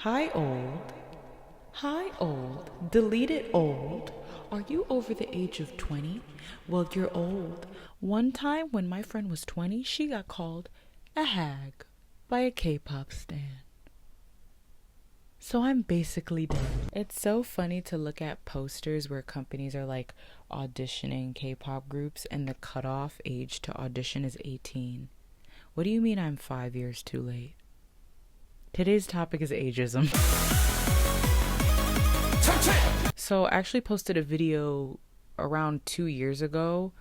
Hi, old. Hi, old. Deleted old. Are you over the age of 20? Well, you're old. One time when my friend was 20, she got called a hag by a K-pop stan. So I'm basically dead. It's so funny to look at posters where companies are like auditioning K-pop groups and the cutoff age to audition is 18. What do you mean I'm 5 years too late? Today's topic is ageism. So I actually posted a video around 2 years ago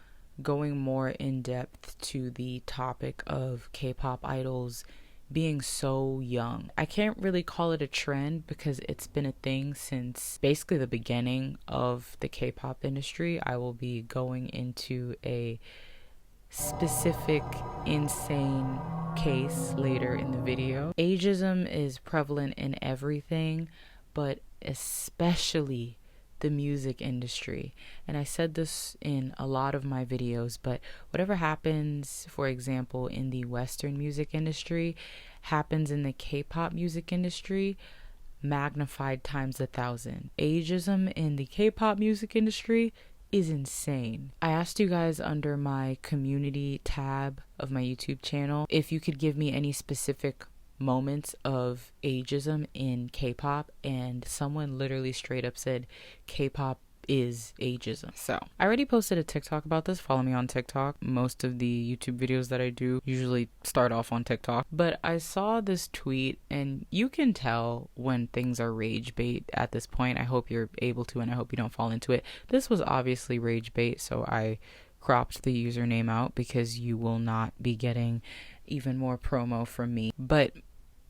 going more in depth to the topic of K-pop idols being so young. I can't really call it a trend because it's been a thing since basically the beginning of the K-pop industry. I will be going into a specific insane case later in the video. Ageism is prevalent in everything, but especially the music industry. And I said this in a lot of my videos, but whatever happens, for example, in the Western music industry, happens in the K-pop music industry, magnified times 1,000. Ageism in the K-pop music industry is insane. I asked you guys under my community tab of my YouTube channel if you could give me any specific moments of ageism in K-pop, and someone literally straight up said K-pop is ageism. So I already posted a TikTok about this. Follow me on TikTok. Most of the YouTube videos that I do usually start off on TikTok, but I saw this tweet, and you can tell when things are rage bait at this point. I hope you're able to, and I hope you don't fall into it. This was obviously rage bait, so I cropped the username out because you will not be getting even more promo from me. But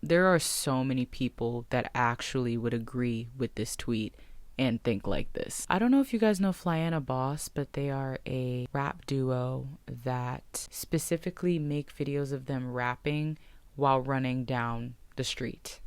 there are so many people that actually would agree with this tweet and think like this. I don't know if you guys know Flyana Boss, but they are a rap duo that specifically make videos of them rapping while running down the street.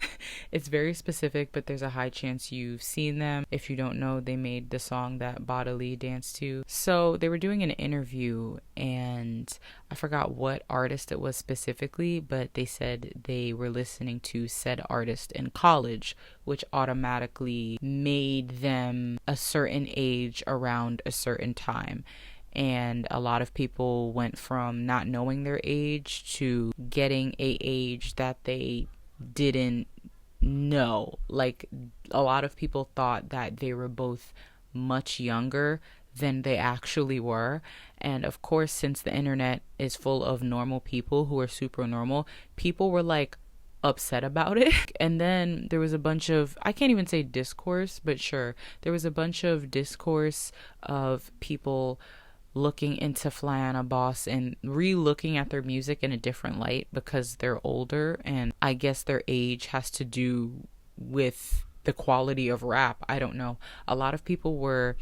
It's very specific, but there's a high chance you've seen them. If you don't know, they made the song that Bodily danced to. So they were doing an interview, and I forgot what artist it was specifically, but they said they were listening to said artist in college, which automatically made them a certain age around a certain time. And a lot of people went from not knowing their age to getting a age that they didn't know. Like, a lot of people thought that they were both much younger than they actually were. And of course, since the internet is full of normal people who are super normal, people were like upset about it. And then there was a bunch of, I can't even say discourse, but sure, there was a bunch of discourse of people looking into Flyana Boss and re-looking at their music in a different light because they're older, and I guess their age has to do with the quality of rap. I don't know. A lot of people were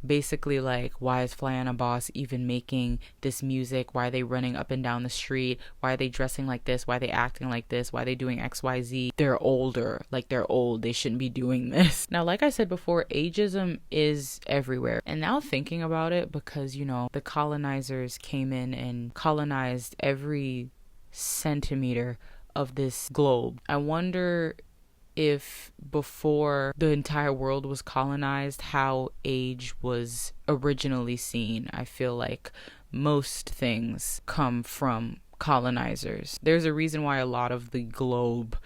basically like, why is Flyana Boss even making this music? Why are they running up and down the street? Why are they dressing like this? Why are they acting like this? Why are they doing XYZ? They're older. Like, they're old. They shouldn't be doing this. Now, like I said before, ageism is everywhere. And now thinking about it, because, you know, the colonizers came in and colonized every centimeter of this globe. I wonder if before the entire world was colonized, how age was originally seen. I feel like most things come from colonizers. There's a reason why a lot of the globe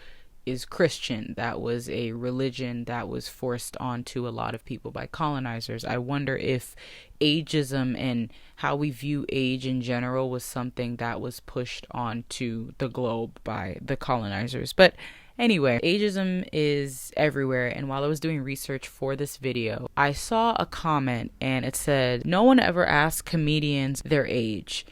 is Christian. That was a religion that was forced onto a lot of people by colonizers. I wonder if ageism and how we view age in general was something that was pushed onto the globe by the colonizers. But anyway, ageism is everywhere, and while I was doing research for this video, I saw a comment and it said, no one ever asks comedians their age.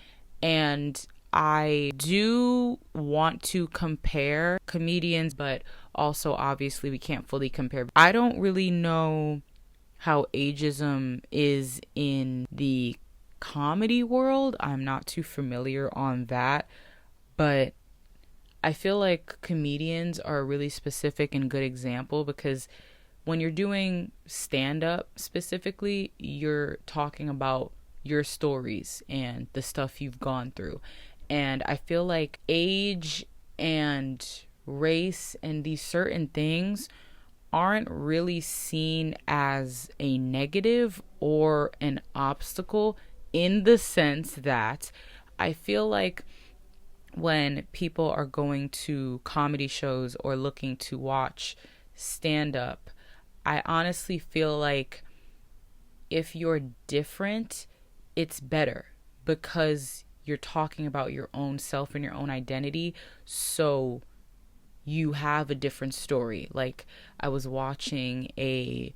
And I do want to compare comedians, but also obviously we can't fully compare. I don't really know how ageism is in the comedy world. I'm not too familiar on that, but I feel like comedians are a really specific and good example, because when you're doing stand-up specifically, you're talking about your stories and the stuff you've gone through. And I feel like age and race and these certain things aren't really seen as a negative or an obstacle, in the sense that I feel like when people are going to comedy shows or looking to watch stand up, I honestly feel like if you're different, it's better because you're talking about your own self and your own identity. So you have a different story. Like, I was watching a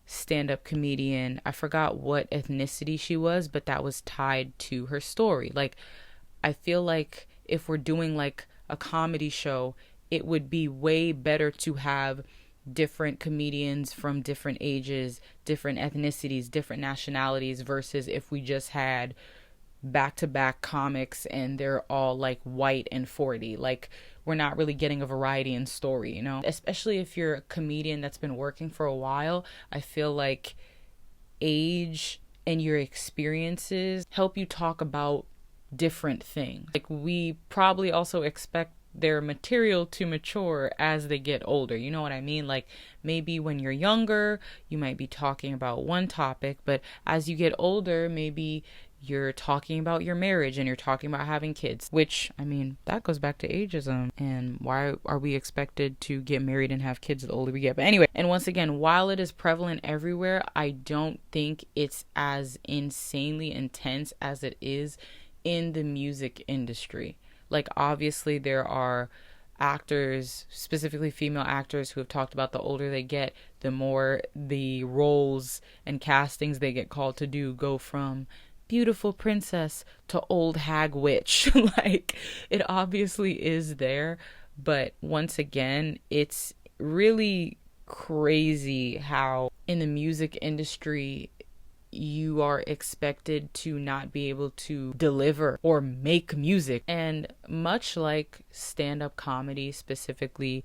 stand up comedian, I forgot what ethnicity she was, but that was tied to her story. Like, I feel like if we're doing like a comedy show, it would be way better to have different comedians from different ages, different ethnicities, different nationalities, versus if we just had back to back comics and they're all like white and 40. Like, we're not really getting a variety in story, you know? Especially if you're a comedian that's been working for a while, I feel like age and your experiences help you talk about different things. Like, we probably also expect their material to mature as they get older. You know what I mean? Like, maybe when you're younger, you might be talking about one topic, but as you get older, maybe you're talking about your marriage and you're talking about having kids, which, I mean, that goes back to ageism and why are we expected to get married and have kids the older we get. But anyway, and once again, while it is prevalent everywhere, I don't think it's as insanely intense as it is in the music industry. Like, obviously there are actors, specifically female actors, who have talked about the older they get, the more the roles and castings they get called to do go from beautiful princess to old hag witch. Like, it obviously is there, but once again, it's really crazy how in the music industry you are expected to not be able to deliver or make music. And much like stand-up comedy, specifically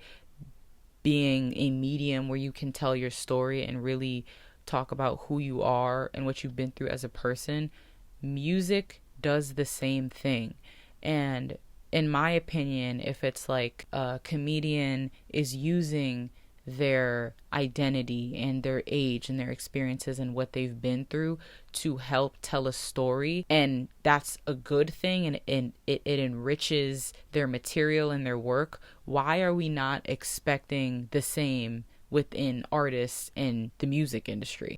being a medium where you can tell your story and really talk about who you are and what you've been through as a person, music does the same thing. And in my opinion, if it's like a comedian is using their identity and their age and their experiences and what they've been through to help tell a story, and that's a good thing, and it enriches their material and their work, why are we not expecting the same within artists in the music industry?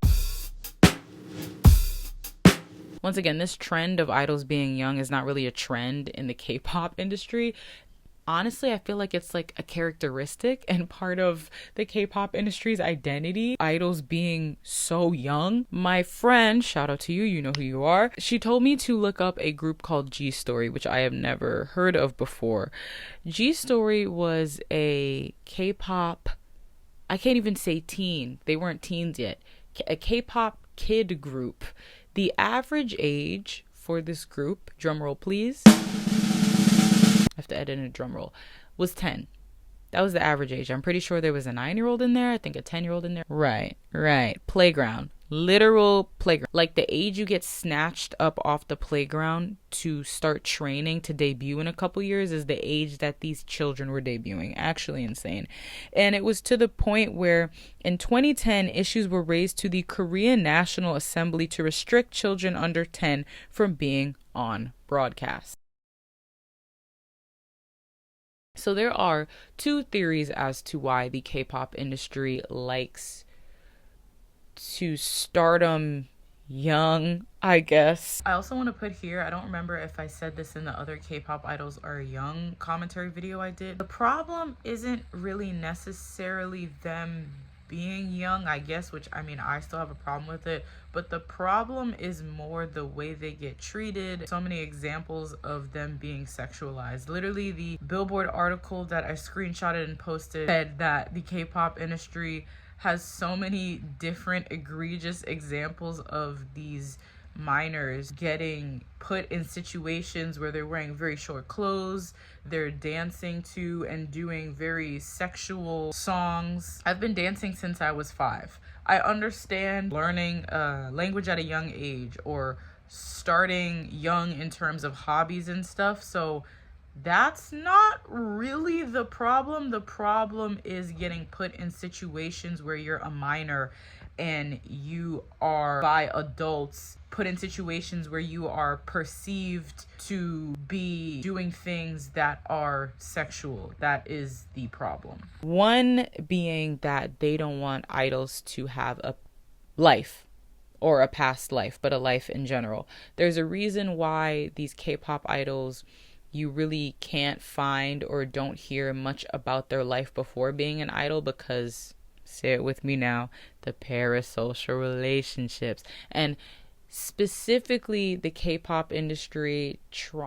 Once again, this trend of idols being young is not really a trend in the K-pop industry. Honestly, I feel like it's like a characteristic and part of the K-pop industry's identity, idols being so young. My friend, shout out to you, you know who you are, she told me to look up a group called G Story, which I have never heard of before. G Story was a K-pop, I can't even say teen, they weren't teens yet, a K-pop kid group. The average age for this group, drumroll please, I have to edit in a drum roll, was 10. That was the average age. I'm pretty sure there was a 9-year-old in there. I think a 10-year-old in there. Right. Playground. Literal playground. Like, the age you get snatched up off the playground to start training to debut in a couple years is the age that these children were debuting. Actually insane. And it was to the point where in 2010, issues were raised to the Korean National Assembly to restrict children under 10 from being on broadcast. So there are two theories as to why the K-pop industry likes to stardom young, I guess. I also want to put here, I don't remember if I said this in the other K-pop idols are young commentary video I did. The problem isn't really necessarily them being young, I guess, which, I mean, I still have a problem with it, but the problem is more the way they get treated. So many examples of them being sexualized. Literally, the Billboard article that I screenshotted and posted said that the K-pop industry has so many different egregious examples of these minors getting put in situations where they're wearing very short clothes, they're dancing to and doing very sexual songs. I've been dancing since I was 5. I understand learning a language at a young age or starting young in terms of hobbies and stuff, so That's not really the problem. The problem is getting put in situations where you're a minor and you are, by adults, put in situations where you are perceived to be doing things that are sexual. That is the problem. One being that they don't want idols to have a life or a past life, but a life in general. There's a reason why these K-pop idols, you really can't find or don't hear much about their life before being an idol, because, say it with me now, the parasocial relationships. And specifically the K-pop industry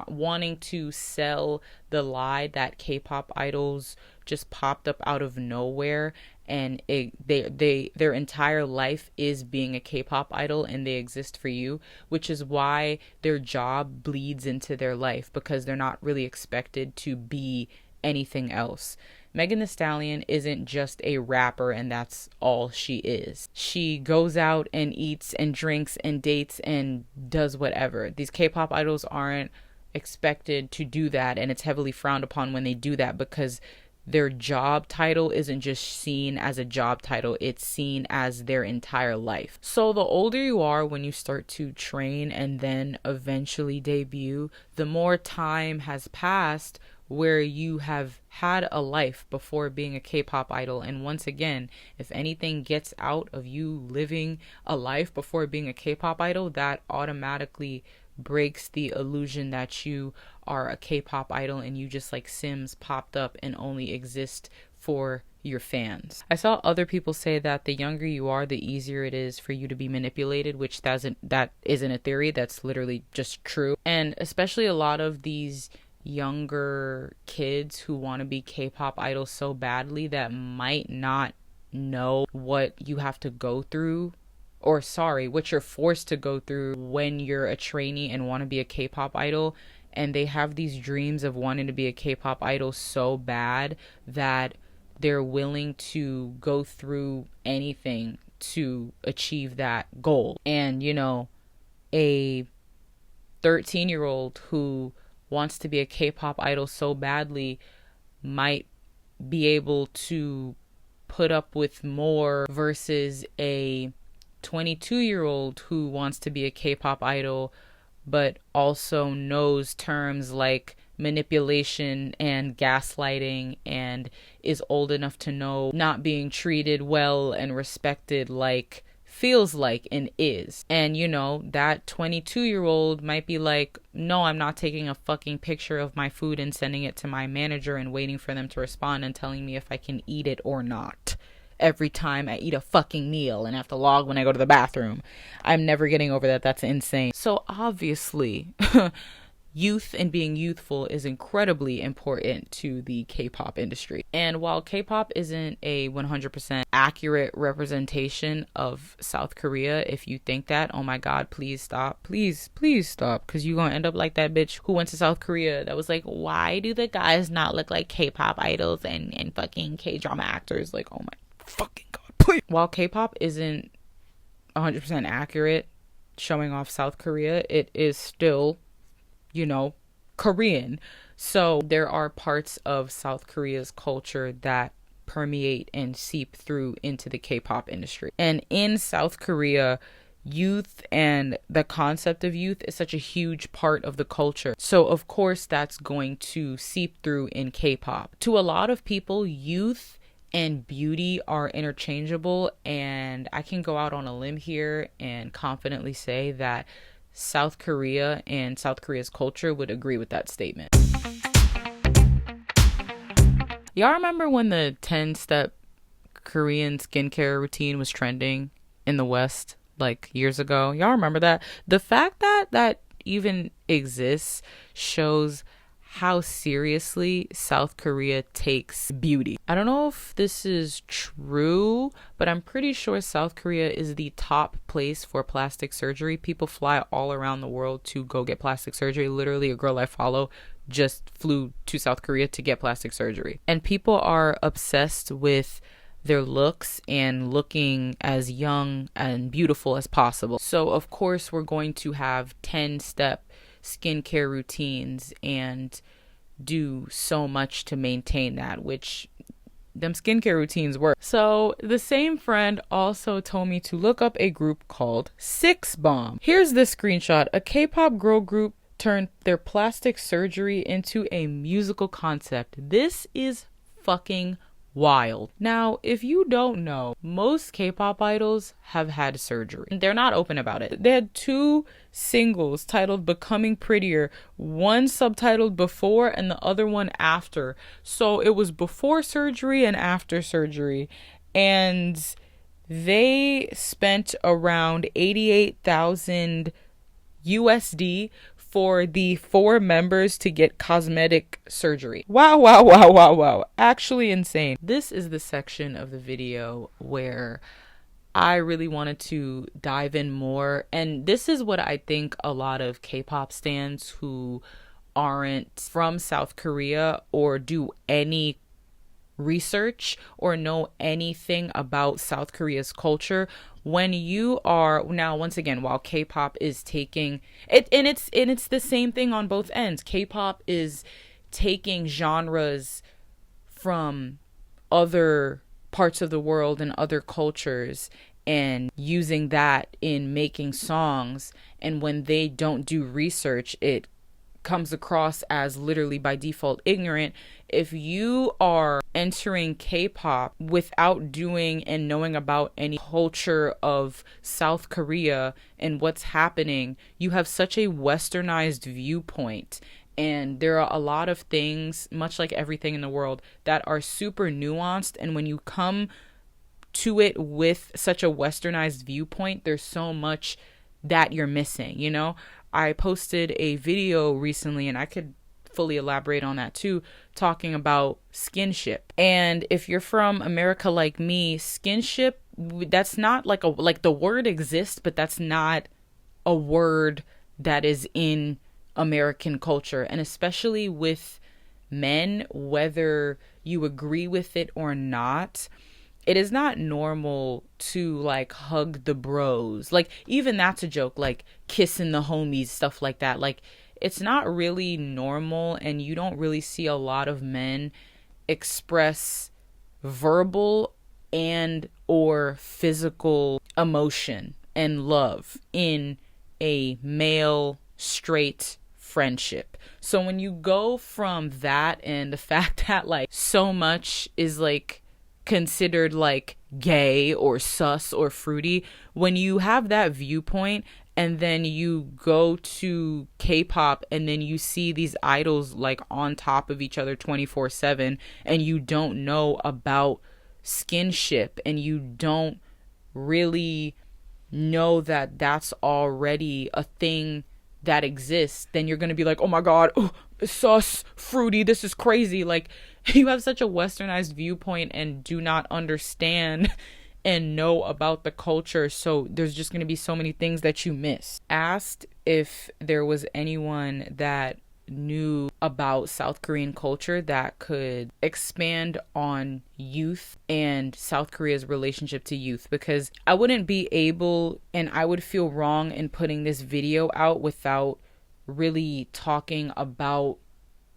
wanting to sell the lie that K-pop idols just popped up out of nowhere, and their entire life is being a K-pop idol and they exist for you, which is why their job bleeds into their life, because they're not really expected to be anything else. Megan Thee Stallion isn't just a rapper and that's all she is. She goes out and eats and drinks and dates and does whatever. These K-pop idols aren't expected to do that, and it's heavily frowned upon when they do that, because their job title isn't just seen as a job title, it's seen as their entire life. So the older you are when you start to train and then eventually debut, the more time has passed where you have had a life before being a K-pop idol. And once again, if anything gets out of you living a life before being a K-pop idol, that automatically breaks the illusion that you are a K-pop idol and you just like Sims popped up and only exist for your fans. I saw other people say that the younger you are, the easier it is for you to be manipulated, which that isn't a theory, that's literally just true. And especially a lot of these younger kids who want to be K-pop idols so badly that might not know what you have to go through, or what you're forced to go through when you're a trainee and want to be a K-pop idol. And they have these dreams of wanting to be a K-pop idol so bad that they're willing to go through anything to achieve that goal. And, you know, a 13-year-old who wants to be a K-pop idol so badly might be able to put up with more versus a 22-year-old who wants to be a K-pop idol but also knows terms like manipulation and gaslighting and is old enough to know not being treated well and respected like feels like and is. And you know, that 22-year-old might be like, no, I'm not taking a fucking picture of my food and sending it to my manager and waiting for them to respond and telling me if I can eat it or not every time I eat a fucking meal and have to log when I go to the bathroom. I'm never getting over that. That's insane. So obviously youth and being youthful is incredibly important to the K-pop industry. And while K-pop isn't a 100% accurate representation of South Korea, if you think that, oh my God, please stop. Please stop. Because you're going to end up like that bitch who went to South Korea that was like, why do the guys not look like K-pop idols and fucking K-drama actors? Like, oh my fucking God, please. While K-pop isn't 100% accurate showing off South Korea, it is still, you know, Korean. So there are parts of South Korea's culture that permeate and seep through into the K-pop industry. And in South Korea, youth and the concept of youth is such a huge part of the culture. So of course that's going to seep through in K-pop. To a lot of people, youth and beauty are interchangeable, and I can go out on a limb here and confidently say that South Korea and South Korea's culture would agree with that statement. Y'all remember when the 10-step Korean skincare routine was trending in the West like years ago? Y'all remember that? The fact that that even exists shows how seriously South Korea takes beauty. I don't know if this is true, but I'm pretty sure South Korea is the top place for plastic surgery. People fly all around the world to go get plastic surgery. Literally, a girl I follow just flew to South Korea to get plastic surgery. And people are obsessed with their looks and looking as young and beautiful as possible. So of course we're going to have 10-step skincare routines and do so much to maintain that, which them skincare routines work. So the same friend also told me to look up a group called Six Bomb. Here's this screenshot. A K-pop girl group turned their plastic surgery into a musical concept. This is fucking wild. Now, if you don't know, most K-pop idols have had surgery. They're not open about it. They had 2 singles titled Becoming Prettier, one subtitled Before and the other one After. So it was before surgery and after surgery. And they spent around 88,000 USD for the 4 members to get cosmetic surgery. Wow, wow, wow, wow, wow. Actually insane. This is the section of the video where I really wanted to dive in more. And this is what I think a lot of K-pop stans who aren't from South Korea or do any research or know anything about South Korea's culture, when you are now, once again, while K-pop is taking it, and it's the same thing on both ends. K-pop is taking genres from other parts of the world and other cultures and using that in making songs, and when they don't do research, it comes across as literally by default ignorant. If you are entering K-pop without doing and knowing about any culture of South Korea and what's happening, you have such a westernized viewpoint. And there are a lot of things, much like everything in the world, that are super nuanced. And when you come to it with such a westernized viewpoint, there's so much that you're missing, you know? I posted a video recently, and I could fully elaborate on that too, talking about skinship. And if you're from America like me, skinship, that's not like the word exists, but that's not a word that is in American culture. And especially with men, whether you agree with it or not, it is not normal to like hug the bros. Like, even that's a joke, like kissing the homies, stuff like that. Like, it's not really normal, and you don't really see a lot of men express verbal and or physical emotion and love in a male straight friendship. So when you go from that, and the fact that like so much is like considered like gay or sus or fruity, when you have that viewpoint and then you go to K-pop and then you see these idols like on top of each other 24/7, and you don't know about skinship, and you don't really know that that's already a thing that exists, then you're going to be like, oh my God, oh, sus, fruity, this is crazy. Like, you have such a westernized viewpoint and do not understand and know about the culture. So there's just going to be so many things that you miss. Asked if there was anyone that knew about South Korean culture that could expand on youth and South Korea's relationship to youth, because I wouldn't be able, and I would feel wrong in putting this video out without really talking about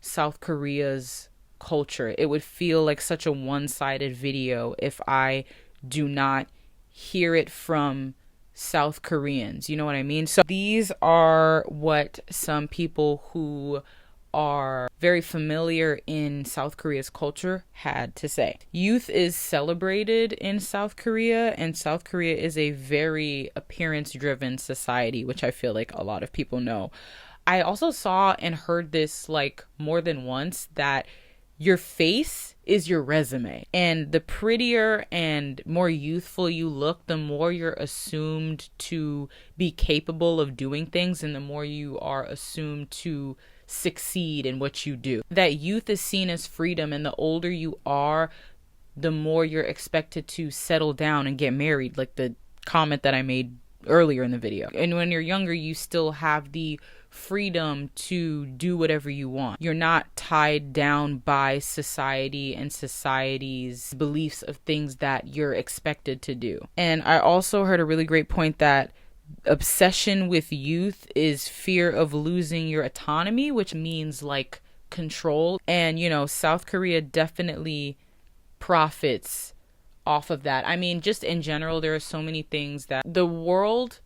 South Korea's culture. It would feel like such a one-sided video if I do not hear it from South Koreans. You know what I mean? So these are what some people who are very familiar in South Korea's culture had to say. Youth is celebrated in South Korea, and South Korea is a very appearance-driven society, which I feel like a lot of people know. I also saw and heard this like more than once, that your face is your resume, and the prettier and more youthful you look, the more you're assumed to be capable of doing things, and the more you are assumed to succeed in what you do. That youth is seen as freedom, and the older you are, the more you're expected to settle down and get married, like the comment that I made earlier in the video. And when you're younger, you still have the freedom to do whatever you want. You're not tied down by society and society's beliefs of things that you're expected to do. And I also heard a really great point that obsession with youth is fear of losing your autonomy, which means like control. And, South Korea definitely profits off of that. I mean, just in general, there are so many things that the world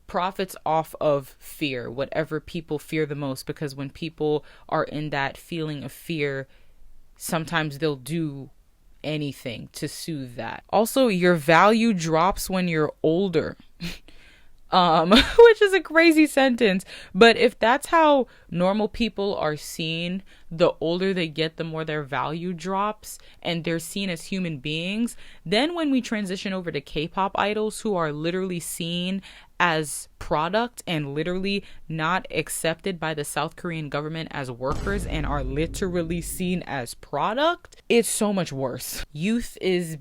profits off of fear, whatever people fear the most, because when people are in that feeling of fear, sometimes they'll do anything to soothe that. Also, your value drops when you're older. Which is a crazy sentence. But if that's how normal people are seen, the older they get, the more their value drops and they're seen as human beings. Then when we transition over to K-pop idols who are literally seen as product and literally not accepted by the South Korean government as workers and are literally seen as product, it's so much worse. Youth is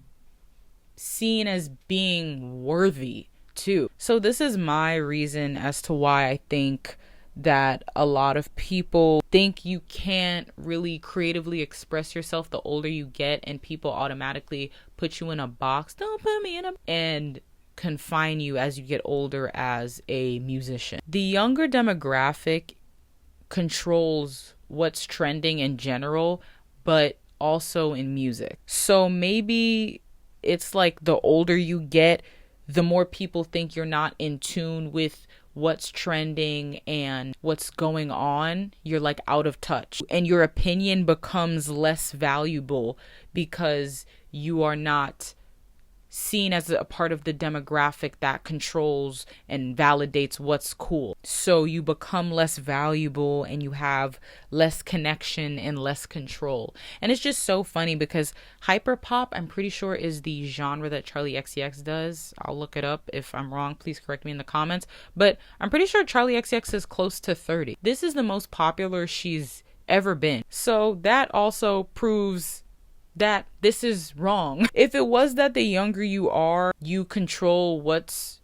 seen as being worthy too. So this is my reason as to why I think that a lot of people think you can't really creatively express yourself the older you get, and people automatically put you in a box. Don't put me in a... and confine you as you get older as a musician. The younger demographic controls what's trending in general, but also in music. So maybe it's like the older you get, the more people think you're not in tune with what's trending and what's going on. You're like out of touch, and your opinion becomes less valuable because you are not seen as a part of the demographic that controls and validates what's cool. So you become less valuable and you have less connection and less control. And it's just so funny because hyperpop, I'm pretty sure, is the genre that Charli XCX does. I'll look it up. If I'm wrong, please correct me in the comments. But I'm pretty sure Charli XCX is close to 30. This is the most popular she's ever been. So that also proves that this is wrong. If it was that the younger you are, you control what's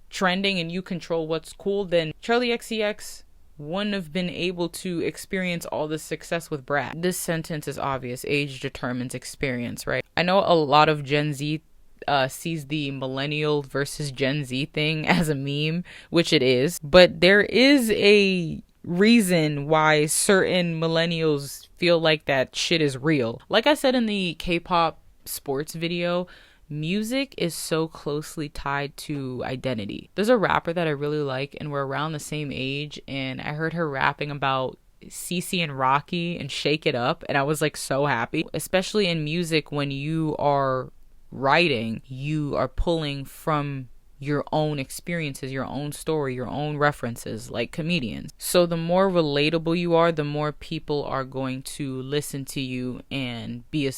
trending and you control what's cool, then Charli XCX wouldn't have been able to experience all the success with Brad. This sentence is obvious. Age determines experience, right? I know a lot of Gen Z sees the millennial versus Gen Z thing as a meme, which it is, but there is a reason why certain millennials feel like that shit is real. Like I said in the K-pop sports video, music is so closely tied to identity. There's a rapper that I really like, and we're around the same age, and I heard her rapping about Cece and Rocky and Shake It Up, and I was like so happy. Especially in music, when you are writing, you are pulling from your own experiences, your own story, your own references, like comedians. So the more relatable you are, the more people are going to listen to you and be a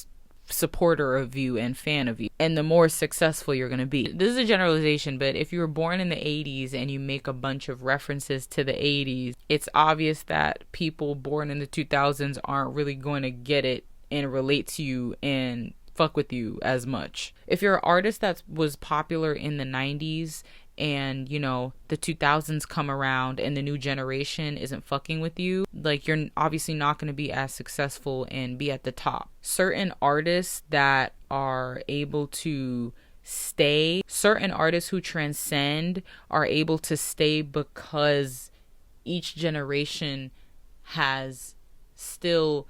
supporter of you and fan of you, and the more successful you're going to be. This is a generalization, but if you were born in the 80s and you make a bunch of references to the 80s, it's obvious that people born in the 2000s aren't really going to get it and relate to you and fuck with you as much. If you're an artist that was popular in the 90s and the 2000s come around and the new generation isn't fucking with you, like, you're obviously not going to be as successful and be at the top. Certain artists that are able to stay, certain artists who transcend are able to stay because each generation has still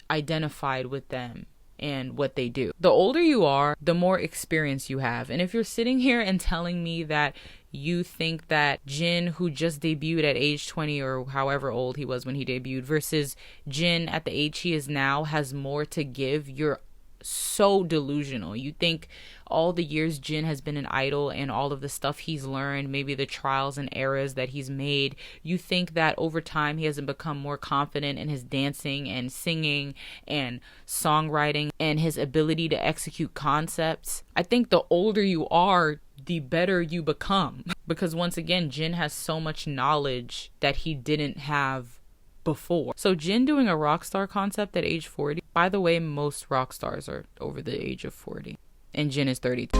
identified with them and what they do. The older you are, the more experience you have. And if you're sitting here and telling me that you think that Jin, who just debuted at age 20 or however old he was when he debuted, versus Jin at the age he is now has more to give, you're so delusional. You think all the years Jin has been an idol and all of the stuff he's learned, maybe the trials and errors that he's made, you think that over time he hasn't become more confident in his dancing and singing and songwriting and his ability to execute concepts. I think the older you are, the better you become, because once again, Jin has so much knowledge that he didn't have before. So Jin doing a rock star concept at age 40. By the way, most rock stars are over the age of 40, and Jin is 32.